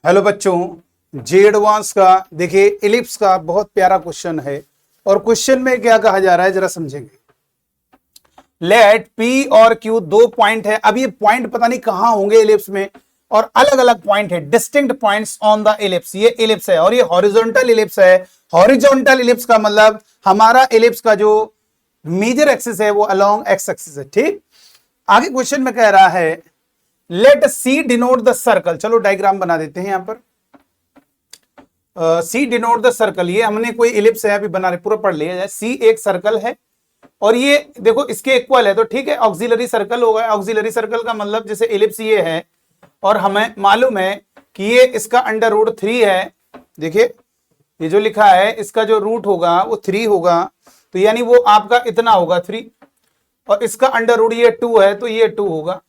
Hello बच्चों, जे advance का देखिए इलिप्स का बहुत प्यारा क्वेश्चन है। और क्वेश्चन में क्या कहा जा रहा है जरा समझेंगे। लेट पी और क्यू दो पॉइंट है। अब ये पॉइंट पता नहीं कहां होंगे इलिप्स में, और अलग अलग पॉइंट है, distinct points on the ellipse. ये इलिप्स है और ये हॉरिजॉन्टल इलिप्स है। हॉरिजॉन्टल इलिप्स का मतलब हमारा इलिप्स का जो मेजर एक्सिस है वो अलोंग एक्स एक्सिस है। ठीक, आगे क्वेश्चन में कह रहा है let see denote the circle. चलो डायग्राम बना देते हैं यहां पर। सी डिनोट द सर्कल, ये हमने कोई इलिप्स है अभी बना रहे, पूरा पढ़ लिया जाए। सी एक सर्कल है और ये देखो इसके इक्वल है, तो ठीक है ऑक्सिलरी सर्कल होगा। ऑक्सिलरी सर्कल का मतलब जैसे इलिप्स ये है और हमें मालूम है कि ये इसका अंडर रूट 3 है। देखिए ये जो लिखा है इसका जो रूट होगा वो 3 होगा, तो यानी वो आपका इतना होगा 3, और इसका अंडर रूट ये 2 है तो ये 2 होगा।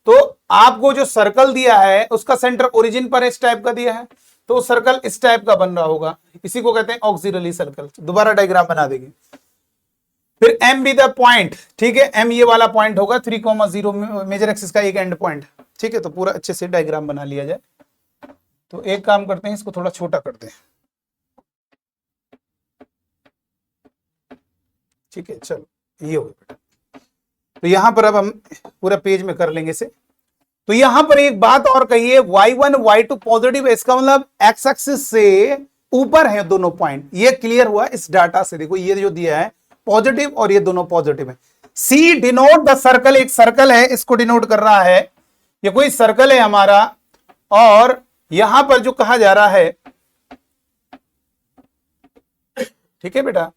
तो आपको जो सर्कल दिया है उसका सेंटर ओरिजिन पर इस टाइप का दिया है, तो सर्कल इस टाइप का बन रहा होगा, इसी को कहते हैं ऑक्सिलरी सर्कल। दोबारा डायग्राम बना देंगे। फिर एम बी द पॉइंट, ठीक है, एम ये वाला पॉइंट होगा 3,0 मेजर एक्सिस का एक एंड पॉइंट। ठीक है, तो पूरा अच्छे से डायग्राम बना लिया जाए। तो एक काम करते हैं, इसको थोड़ा छोटा करते हैं। ठीक है, चलो ये हो गया। तो यहां पर अब हम पूरा पेज में कर लेंगे इसे। तो यहां पर एक बात और कही है, y1 y2 पॉजिटिव है, इसका मतलब एक्स एक्सिस से ऊपर है दोनों पॉइंट। ये क्लियर हुआ इस डाटा से। देखो ये जो दिया है पॉजिटिव और ये दोनों पॉजिटिव है। सी डिनोट द सर्कल, एक सर्कल है, इसको डिनोट कर रहा है। ये कोई सर्कल है हमारा, और यहां पर जो कहा जा रहा है, ठीक है बेटा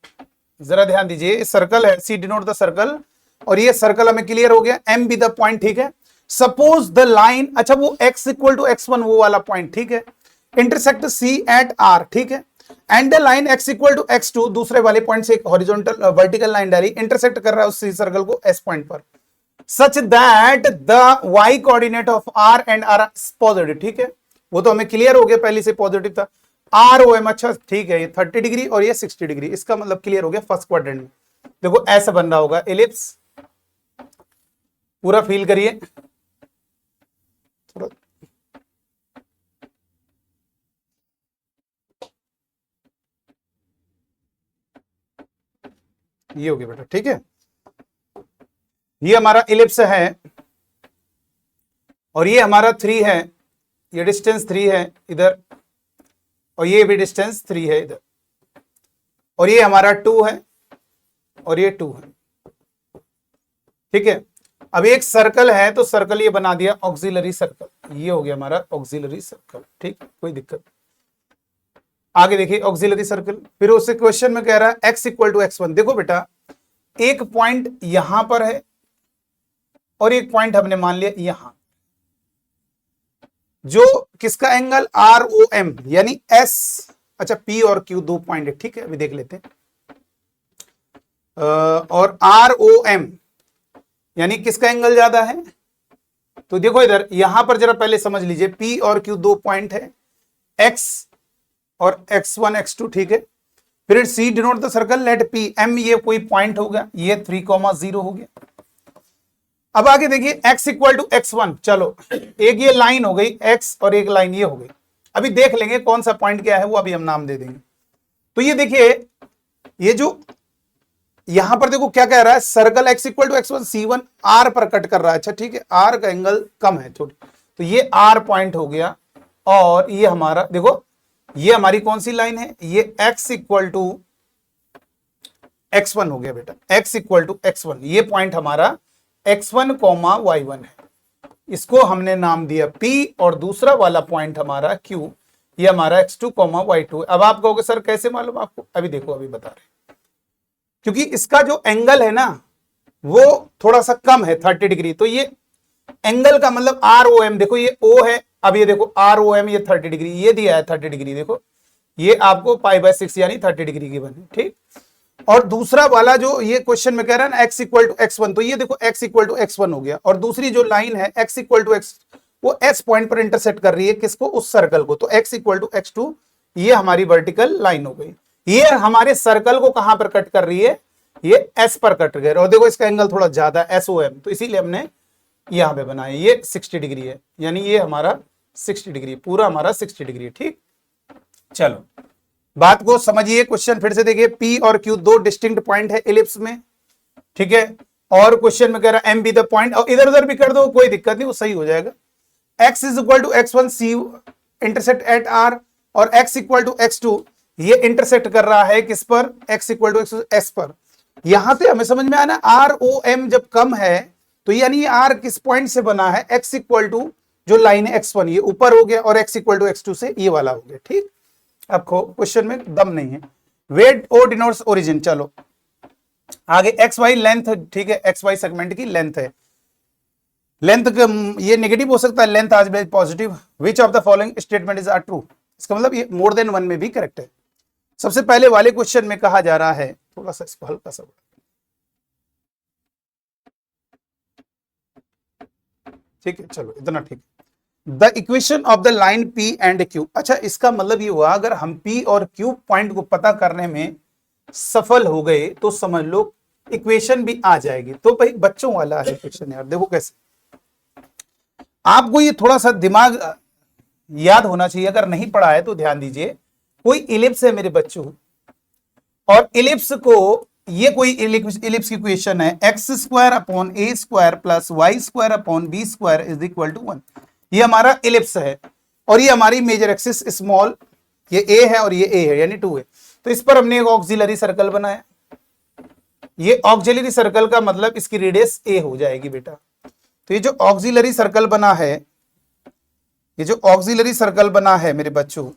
जरा ध्यान दीजिए, सर्कल है, सी डिनोट द सर्कल, और ये सर्कल हमें क्लियर हो गया। एम बी द पॉइंट, ठीक है। सपोज द लाइन, अच्छा वो x इक्वल टू x1 वो वाला पॉइंट, ठीक है, इंटरसेक्ट C एट R, ठीक है, and the line x equal to x2 दूसरे वाले पॉइंट से एक हॉरिजॉन्टल वर्टिकल लाइन डाली, इंटरसेक्ट कर रहा है उस C सर्कल को S पॉइंट पर, such that the y coordinate of R and R positive. ठीक है, वो तो हमें क्लियर हो गया, पहले से पॉजिटिव था। ROM, अच्छा ठीक है, ये 30 डिग्री और ये 60 डिग्री, इसका मतलब क्लियर हो गया फर्स्ट क्वाड्रेंट में। देखो ऐसा बन रहा होगा इलिप्स, पूरा फील करिए। ये हो गया बेटा, ठीक है, ये हमारा इलिप्स है और ये हमारा 3 है, ये डिस्टेंस 3 है इधर, और ये भी डिस्टेंस 3 है इधर, और ये हमारा 2 है और ये 2 है। ठीक है, अब एक सर्कल है तो सर्कल ये बना दिया ऑक्सिलरी सर्कल, ये हो गया हमारा ऑक्सिलरी सर्कल। ठीक, कोई दिक्कत। आगे देखिए ऑक्सिलरी सर्कल, फिर उससे क्वेश्चन में कह रहा है x इक्वल टू x1। देखो बेटा एक पॉइंट यहां पर है और एक पॉइंट हमने मान लिया यहां, जो किसका एंगल ROM यानी S, अच्छा P और Q दो पॉइंट है, ठीक है, अभी देख लेते हैं। और ROM यानी किसका एंगल ज्यादा है, तो देखो इधर यहां पर जरा पहले समझ लीजिए, P और Q दो पॉइंट है, X और X1 X2, ठीक है। फिर C denote the circle, let P M ये कोई पॉइंट हो गया, ये 3,0 हो गया। अब आगे देखिए x इक्वल टू x1, चलो एक ये लाइन हो गई x और एक लाइन ये हो गई। अभी देख लेंगे कौन सा पॉइंट क्या है, वो अभी हम नाम दे देंगे। तो ये देखिए ये जो यहां पर देखो क्या कह रहा है, circle x equal to x1 C1 R पर कट कर रहा है, अच्छा ठीक है, R का एंगल कम है छोटी, तो ये R पॉइंट हो गया। और ये हमारा देखो ये हमारी कौन सी लाइन है, ये x इक्वल टू x1 हो गया बेटा, x इक्वल टू x1, ये पॉइंट हमारा x1, y1 है, इसको हमने नाम दिया P, और दूसरा वाला पॉइंट हमारा Q, ये हमारा x2, y2। अब आप कहोगे सर कैसे मालूम आपको, अभी देखो अभी बता रहे, क्योंकि इसका जो एंगल है ना वो थोड़ा सा कम है 30 डिग्री, तो ये एंगल का मतलब ROM, देखो ये O है, अब ये देखो ROM ये 30 डिग्री, ये दिया है 30 डिग्री, देखो ये आपको π/6 यानी 30 डिग्री की बने, ठीक। और दूसरा वाला जो ये क्वेश्चन में कह रहा है ना x इक्वल टू x1, तो ये देखो x इक्वल टू x1 हो गया, और दूसरी जो लाइन है x इक्वल टू x, वो s पॉइंट पर इंटरसेक्ट कर रही है किसको, उस सर्कल को, तो x इक्वल टू x2 ये हमारी वर्टिकल लाइन हो गई। ये हमारे सर्कल को कहां पर कट कर रही है, ये s पर कट गए, और देखो इसका एंगल थोड़ा ज्यादा SOM, तो इसीलिए हमने यहां पे बनाया, ये 60 डिग्री है, यानी ये हमारा 60 डिग्री, पूरा हमारा 60 डिग्री। ठीक, चलो बात को समझिए, क्वेश्चन फिर से देखिए, P और Q दो डिस्टिंक्ट पॉइंट है इलिप्स में, ठीक है, और क्वेश्चन में कह रहा है M बी द पॉइंट, और इधर उधर भी कर दो कोई दिक्कत नहीं, वो सही हो जाएगा। x is equal to x1 C intersect at R, और x इक्वल टू x2 ये इंटरसेक्ट कर रहा है किस पर, x इक्वल टू s पर। यहां से हमें समझ में आना आर ओ एम जब कम है तो यानी आर किस पॉइंट से बना है, x इक्वल टू जो लाइन है x1 ये ऊपर हो गया, और x इक्वल टू x2 से ये वाला हो गया। ठीक, अब क्वेश्चन में दम नहीं है। Wait O denotes origin. चलो आगे एक्स वाई लेंथ, ठीक है, एक्स वाई सेगमेंट की लेंथ है, लेंथ ये नेगेटिव हो सकता है, लेंथ आज भी positive. Which of the following statement is are true, इसका मतलब ये मोर देन वन में भी करेक्ट है। सबसे पहले वाले क्वेश्चन में कहा जा रहा है, थोड़ा सा इसको हल्का सा, ठीक है, चलो इतना ठीक है। The equation of the line P and Q। अच्छा, इसका मतलब ये हुआ अगर हम P और Q पॉइंट को पता करने में सफल हो गए तो समझ लो इक्वेशन भी आ जाएगी। तो भाई बच्चों वाला है इक्वेशन यार, देखो कैसे, आपको ये थोड़ा सा दिमाग याद होना चाहिए, अगर नहीं पढ़ा है तो ध्यान दीजिए। कोई इलिप्स है मेरे बच्चों, और इलिप्स को, ये कोई इलिप्स की इक्वेशन है, x square upon a square plus y square upon b square is equal to 1। ये हमारा इलिप्स है, और ये हमारी मेजर एक्सिस स्मॉल, ये ए है और ये ए है यानी 2 है। तो इस पर हमने एक ऑक्सिलरी सर्कल बनाया, ये ऑक्सिलरी सर्कल का मतलब इसकी रेडियस ए हो जाएगी बेटा। तो ये जो ऑक्सिलरी सर्कल बना है, ये जो ऑक्सिलरी सर्कल बना है मेरे बच्चों,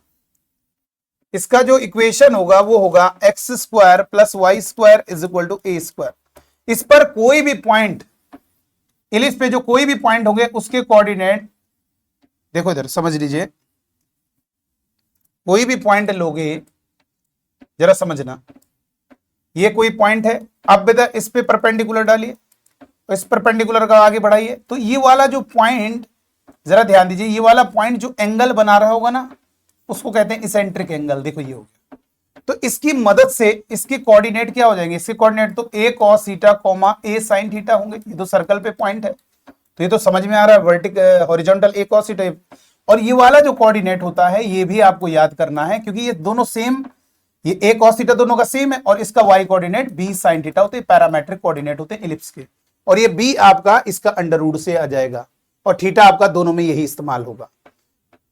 इसका जो इक्वेशन होगा वो होगा x square plus y square is equal to a square. इस पर कोई भी पॉइंट, इलिप्स पे जो कोई भी पॉइंट होंगे उसके कोऑर्डिनेट, देखो इधर समझ लीजिए, कोई भी पॉइंट लोगे, जरा समझना, ये कोई पॉइंट है, अब बेटा इस पे परपेंडिकुलर डालिए, तो इस परपेंडिकुलर का आगे बढ़ाइए, तो ये वाला जो पॉइंट, जरा ध्यान दीजिए, ये वाला पॉइंट जो एंगल बना रहा होगा ना उसको कहते हैं इसेंट्रिक एंगल। देखो ये हो गया, तो इसकी मदद से इसके कोऑर्डिनेट क्या हो जाएंगे, इसके कोऑर्डिनेट तो a cos theta comma a sin theta होंगे। ये तो सर्कल पे पॉइंट है, तो ये तो समझ में आ रहा है, vertical horizontal a cos theta. और ये वाला जो कोऑर्डिनेट होता है ये भी आपको याद करना है, क्योंकि ये दोनों सेम, ये a cos थीटा दोनों का सेम है, और इसका y coordinate b sin theta होते हैं, पैरामेट्रिक कोऑर्डिनेट होते हैं इलिप्स के। और ये b आपका इसका अंडर रूट से आ जाएगा, और थीटा आपका दोनों में यही इस्तेमाल होगा।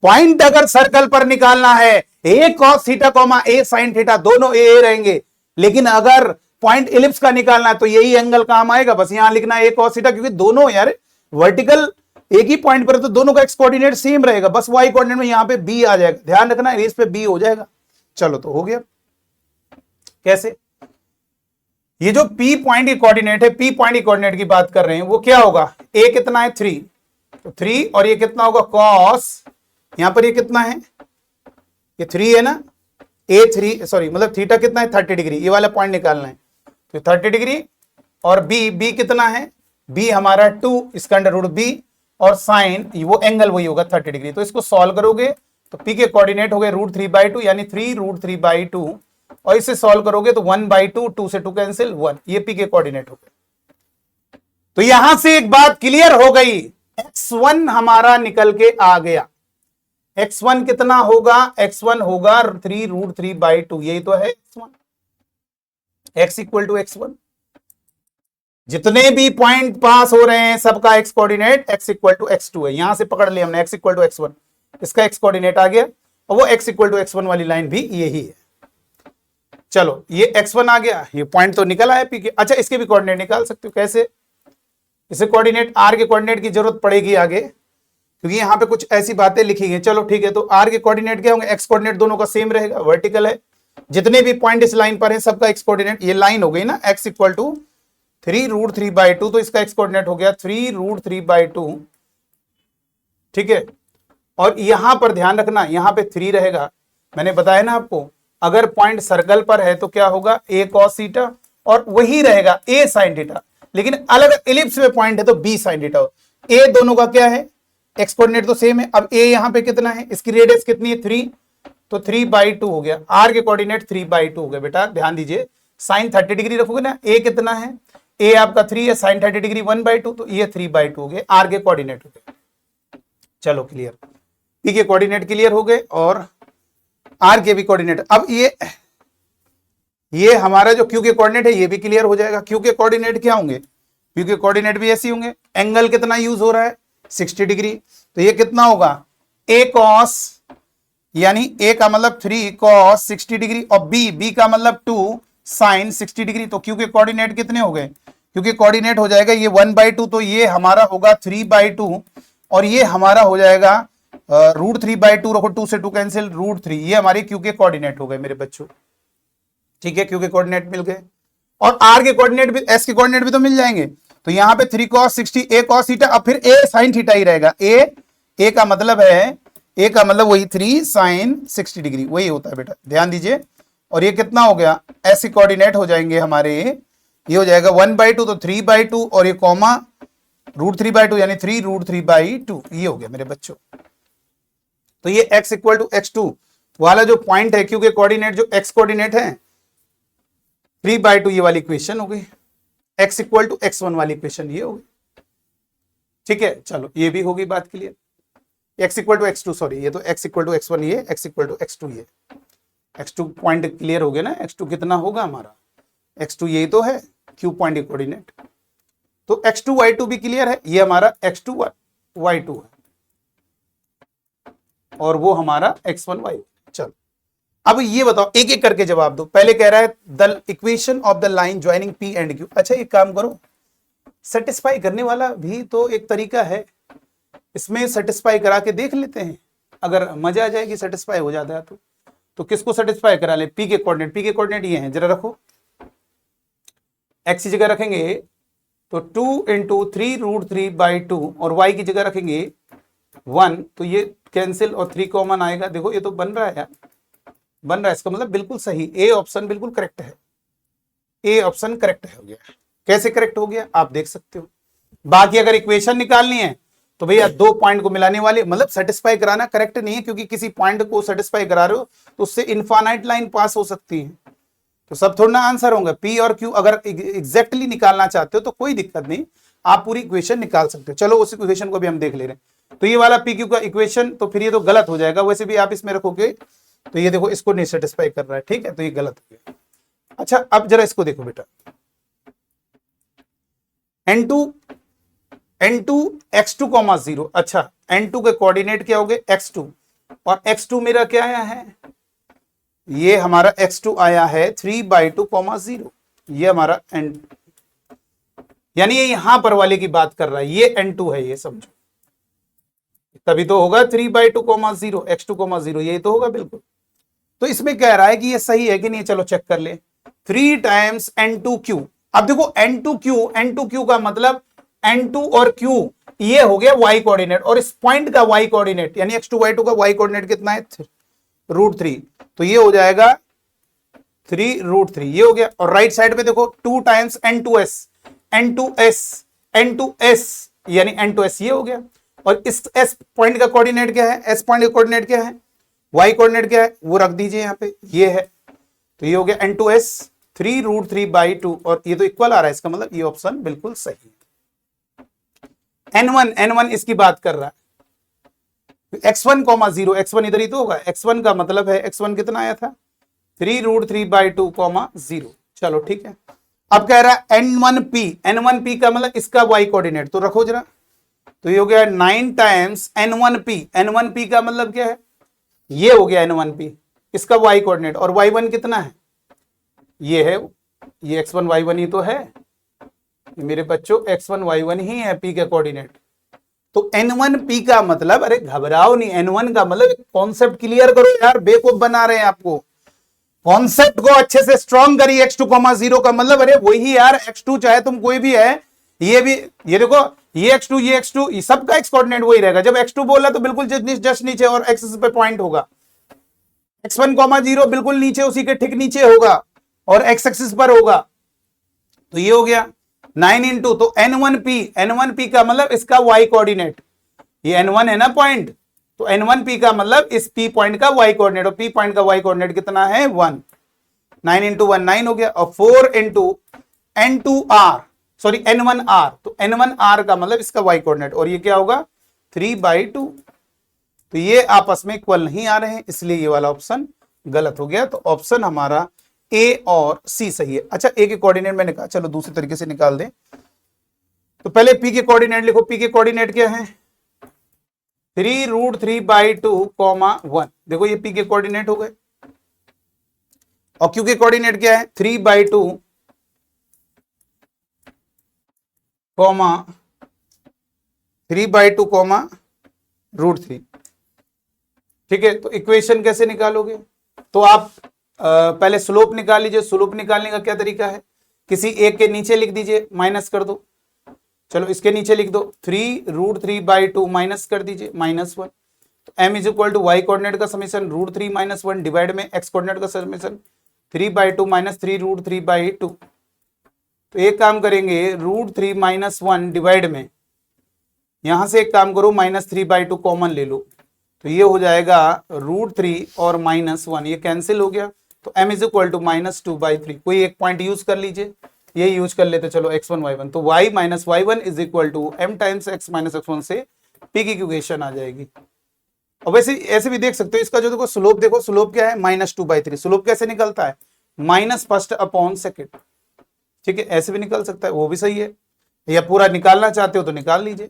पॉइंट अगर सर्कल पर निकालना है, a cos theta comma a sin theta दोनों ए रहेंगे, लेकिन अगर पॉइंट इलिप्स का निकालना है तो यही एंगल काम आएगा, बस यहां लिखना है a cos थीटा, क्योंकि दोनों यार वर्टिकल एक ही पॉइंट पर, तो दोनों का एक्स कोऑर्डिनेट सेम रहेगा, बस y कोऑर्डिनेट में यहां पे b आ जाएगा, ध्यान रखना इस पे b हो जाएगा। चलो तो हो गया। कैसे, ये जो P पॉइंट की कोऑर्डिनेट है, P पॉइंट की कोऑर्डिनेट की बात कर रहे हैं, वो क्या होगा, a कितना है 3, तो 3, और ये कितना होगा cos, यहां पर ये कितना है, ये 3 है ना, a3 सॉरी मतलब थीटा कितना है 30 डिग्री, ये वाला पॉइंट निकालना है, तो 30 डिग्री, और b कितना है, b हमारा 2, इसका अंडर रूट b, और साइन वो एंगल वही होगा 30 डिग्री। तो इसको सॉल्व करोगे तो p के कोऑर्डिनेट हो गए √3/2 यानी 3√3/2, और इसे सॉल्व करोगे तो 1/2, 2 से 2 कैंसिल 1, ये p के कोऑर्डिनेट हो गए। तो यहां से एक बात क्लियर हो गई, x1 हमारा निकल के आ गया। x1 कितना होगा, x1 होगा 3√3/2, यही तो है x1, x equal to x1। जितने भी पॉइंट पास हो रहे हैं सबका x coordinate x equal to x2 है, यहां से पकड़ लिया हमने x इक्वल टू x1, इसका x कोऑर्डिनेट आ गया, और वो x इक्वल टू x1 वाली लाइन भी यही है। चलो ये x1 आ गया, ये पॉइंट तो निकल आया p के। अच्छा इसके भी कोऑर्डिनेट निकाल सकते हो, कैसे, इसे कोऑर्डिनेट r के कोऑर्डिनेट की जरूरत पड़ेगी आगे, क्योंकि यहां पे कुछ ऐसी बातें लिखी गई। चलो ठीक है, तो r के कोऑर्डिनेट क्या होंगे, x कोऑर्डिनेट दोनों का सेम रहेगा, वर्टिकल है, जितने भी पॉइंट इस लाइन पर है सबका x कोऑर्डिनेट, ये लाइन हो गई ना, x इक्वल टू 3√3/2, तो इसका x कोऑर्डिनेट हो गया 3√3/2, ठीक है। और यहां पर ध्यान रखना, यहां पे 3 रहेगा, मैंने बताया ना आपको, अगर पॉइंट सर्कल पर है तो क्या होगा a cos थीटा, और वही रहेगा a sin थीटा, लेकिन अलग इलिप्स में पॉइंट है तो b sin थीटा। a दोनों का क्या है, x कोऑर्डिनेट तो सेम है, अब a यहां पे कितना है, इसकी रेडियस कितनी है 3, तो 3/2 हो गया, r के कोऑर्डिनेट 3/2 हो गया। बेटा ध्यान दीजिए, साइन 30 डिग्री रखोगे ना, a कितना है, a आपका 3 है, साइन 30 डिग्री 1/2, तो ये 3/2 हो गया, r के कोऑर्डिनेट हो गए। चलो क्लियर। पी के कोऑर्डिनेट क्लियर हो गए और आर के भी कोऑर्डिनेट। अब ये हमारा जो क्यू के कोऑर्डिनेट है ये भी क्लियर हो जाएगा। क्यू के कोऑर्डिनेट क्या होंगे? क्यू के कोऑर्डिनेट भी ऐसे होंगे। एंगल कितना यूज हो रहा है? 60 डिग्री। तो ये कितना होगा? a cos, यानी a का मतलब 3 cos 60 डिग्री और b का मतलब 2 sin 60 डिग्री। तो क्यू के कोऑर्डिनेट कितने हो गए? क्यू के कोऑर्डिनेट हो जाएगा ये 1/2, तो ये हमारा होगा 3/2 और ये हमारा हो जाएगा √3/2। रखो 2 से 2 कैंसिल, √3। ये हमारे क्यू के कोऑर्डिनेट हो गए मेरे बच्चों। ठीक है, क्यू के कोऑर्डिनेट मिल गए और आर के कोऑर्डिनेट भी, एस के कोऑर्डिनेट भी तो मिल जाएंगे। तो यहां पे 3 cos 60 a cos थीटा, अब फिर a sin थीटा ही रहेगा। a का मतलब है, a का मतलब वही 3 sin 60 डिग्री, वही होता है बेटा, ध्यान दीजिए। और ये कितना हो गया? एस के कोऑर्डिनेट हो जाएंगे हमारे, ये हो जाएगा 1/2, तो 3/2 और ये कॉमा √3/2 यानी 3 √3/2। ये हो गया मेरे बच्चों। तो ये x इक्वल टू x2 वाला जो पॉइंट है, क्योंकि कोऑर्डिनेट जो x कोऑर्डिनेट है 3/2, ये वाली इक्वेशन हो गई। x इक्वल टू x1 वाली इक्वेशन ये हो गई। ठीक है, चलो ये भी होगी बात clear. x equal to x2, sorry, ये तो x इक्वल टू x1, ये x इक्वल टू x2, ये x2 पॉइंट क्लियर हो गया ना। x2 कितना होगा हमारा? x2 यही तो है q पॉइंट के कोऑर्डिनेट। तो x2 y2 भी क्लियर है, ये हमारा x2 y2 है और वो हमारा x1 y। चलो अब ये बताओ, एक एक करके जवाब दो। पहले कह रहा है the equation of the line joining p and q। अच्छा एक काम करो, सेटिस्फाई करने वाला भी तो एक तरीका है, इसमें सेटिस्फाई करा के देख लेते हैं। अगर मजा आ जाएगी, सेटिस्फाई हो जाता है तो किसको सेटिस्फाई करा ले? p के कोऑर्डिनेट। p के कोऑर्डिनेट ये हैं, जरा रखो, x की जगह रखेंगे तो 2 × 3 √3/2 और y की जगह रखेंगे 1, तो ये कैंसिल और 3 कॉमन आएगा। देखो ये तो बन रहा है यार, बन रहा है, इसका मतलब बिल्कुल सही, ए ऑप्शन बिल्कुल करेक्ट है। ए ऑप्शन करेक्ट हो गया। कैसे करेक्ट हो गया आप देख सकते हो। बाकी अगर इक्वेशन निकालनी है तो भैया 2 पॉइंट को मिलाने वाले, मतलब सेटिस्फाई कराना करेक्ट नहीं है, क्योंकि किसी पॉइंट को सेटिस्फाई करा रहे हो तो उससे इनफाइनाइट लाइन पास हो सकती है, तो सब थोड़ा ना आंसर होंगे। पी और क्यू अगर एग्जैक्टली निकालना चाहते हो तो कोई दिक्कत नहीं, आप पूरी इक्वेशन निकाल सकते हो। चलो उस इक्वेशन को भी हम देख ले रहे हैं। तो ये वाला पी क्यू का इक्वेशन, तो फिर ये तो गलत हो जाएगा। वैसे भी आप इसमें रखोगे तो ये देखो इसको नहीं सेटिस्फाई कर रहा है, ठीक है, तो ये गलत हो गया। अच्छा अब जरा इसको देखो बेटा, n2 x2, 0। अच्छा n2 के कोऑर्डिनेट क्या हो गए? x2, और x2 मेरा क्या आया है? ये हमारा x2 आया है 3/2, 0। ये हमारा n, यानी ये यहां पर वाले की बात कर रहा है, ये n2 है, ये समझो, तभी तो होगा 3/2, 0, x2, 0, यही तो होगा बिल्कुल। तो इसमें कह रहा है कि ये सही है कि नहीं, चलो चेक कर ले। 3 टाइम्स n2q। अब देखो n2q का मतलब n2 और q ये हो गया y कोऑर्डिनेट, और इस पॉइंट का y कोऑर्डिनेट यानी x2 y2 का y कोऑर्डिनेट कितना है? √3। तो ये हो जाएगा 3 √3, ये हो गया। और राइट साइड पे देखो 2 टाइम्स n2s यानी n2s, ये हो गया। और इस s पॉइंट का कोऑर्डिनेट क्या है? s पॉइंट का कोऑर्डिनेट क्या है? y कोऑर्डिनेट क्या है वो रख दीजिए यहाँ पे, ये है। तो ये हो गया n2s 3 √3/2 और ये तो इक्वल आ रहा है, इसका मतलब ये ऑप्शन बिल्कुल सही है। n1 इसकी बात कर रहा है। x1, 0, x1 इधर ही तो होगा। x1 का मतलब है, x1 कितना आया था? 3 √3/2, 0। चलो ठीक है। अब कह रहा है n1p का मतलब इसका y कोऑर्डिनेट, तो रखो जरा। तो ये हो गया 9 टाइम्स n1p का मतलब क्या है? ये हो गया n1p, इसका y कोऑर्डिनेट। और y1 कितना है? ये है, ये x1 y1 ही तो है मेरे बच्चों, x1 y1 ही है p के कोऑर्डिनेट। तो n1p का मतलब, अरे घबराओ नहीं, n1 का मतलब कॉन्सेप्ट क्लियर करो यार, बेवकूफ बना रहे हैं आपको। कॉन्सेप्ट को अच्छे से स्ट्रॉन्ग करिए। x2, 0 का मतलब, अरे वही यार, x2 चाहे तुम कोई भी है, ये भी, ये देखो, ये x2 ये सबका x कोऑर्डिनेट वही रहेगा। जब x2 बोला तो बिल्कुल जस्ट नीचे और एक्सिस पे पॉइंट होगा। x1, 0 बिल्कुल नीचे, उसी के ठीक नीचे होगा और x एक्सिस पर होगा। तो ये हो गया 9 × तो n1p का मतलब इसका y कोऑर्डिनेट, ये n1 है ना पॉइंट, तो n1p का मतलब इस p पॉइंट का y कोऑर्डिनेट, और p पॉइंट का y कोऑर्डिनेट कितना है? 1। 9 × 1 9 हो गया। और 4 × n2r, सॉरी n1r, तो n1r का मतलब इसका y कोऑर्डिनेट, और ये क्या होगा? 3/2। तो ये आपस में इक्वल नहीं आ रहे हैं, इसलिए ये वाला ऑप्शन गलत हो गया। तो ऑप्शन हमारा ए और सी सही है। अच्छा, ए के कोऑर्डिनेट मैंने कहा, चलो दूसरे तरीके से निकाल दें। तो पहले पी के कोऑर्डिनेट लिखो। पी के कोऑर्डिनेट क्या है? 3√3/2, 1। देखो ये पी के कोऑर्डिनेट हो गए। और क्यू के कोऑर्डिनेट क्या है? 3/2, 3/2, ठीक है। तो इक्वेशन कैसे निकालोगे? तो आप पहले स्लोप निकाल लीजिए। स्लोप निकालने का क्या तरीका है? किसी एक के नीचे लिख दीजिए, माइनस कर दो। चलो इसके नीचे लिख दो 3√3/2 माइनस कर दीजिए -1। तो m is equal to y coordinate का समीशन √3 - 1 डिवाइड में x कोऑर्डिनेट का समीशन 3/2 - 3√3/2। तो एक काम करेंगे, √3 - 1 डिवाइड में, यहां से एक काम करो -3/2 कॉमन ले लो, तो ये हो जाएगा √3 और -1, ये कैंसिल हो गया। तो m इज इक्वल टू -2/3। कोई एक पॉइंट यूज कर लीजिए, ये यूज कर लेते चलो x1 y1। तो y - y1 is equal to m times x - x1 से p की इक्वेशन आ जाएगी। और वैसे ऐसे भी देख सकते हो, इसका जो देखो स्लोप, देखो स्लोप क्या है? -2/3। स्लोप कैसे निकलता है? -1/2। ठीक है, ऐसे भी निकल सकता है, वो भी सही है। या पूरा निकालना चाहते हो तो निकाल लीजिए।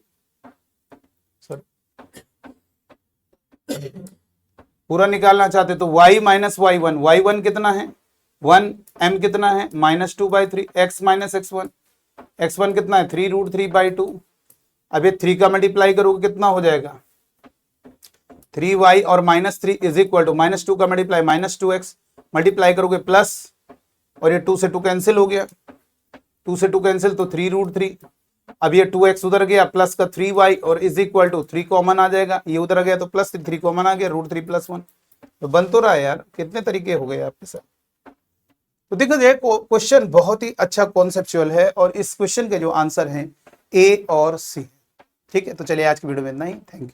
पूरा निकालना चाहते तो y - y1, y1 कितना है? 1, m कितना है? -2/3, x - x1, x1 कितना है? 3√3/2। अब ये 3 का मल्टीप्लाई करोगे कितना हो जाएगा? 3y और -3 इज इक्वल टू -2 का मल्टीप्लाई -2x, मल्टीप्लाई करोगे प्लस, और ये 2 से 2 कैंसिल हो गया, 2 से 2 कैंसिल, तो 3√3। अब ये 2x उधर गया, प्लस का 3y और इज इक्वल टू 3 कॉमन आ जाएगा, ये उधर गया तो प्लस 3 कॉमन आ गया, √3 + 1। तो बन तो रहा है यार, कितने तरीके हो गए आपके साथ। तो देखो ये क्वेश्चन बहुत ही अच्छा कॉन्सेप्चुअल है, और इस क्वेश्चन के जो आंसर हैं ए और सी। ठीक है, तो चलिए आज की वीडियो में इतना ही। Thank you.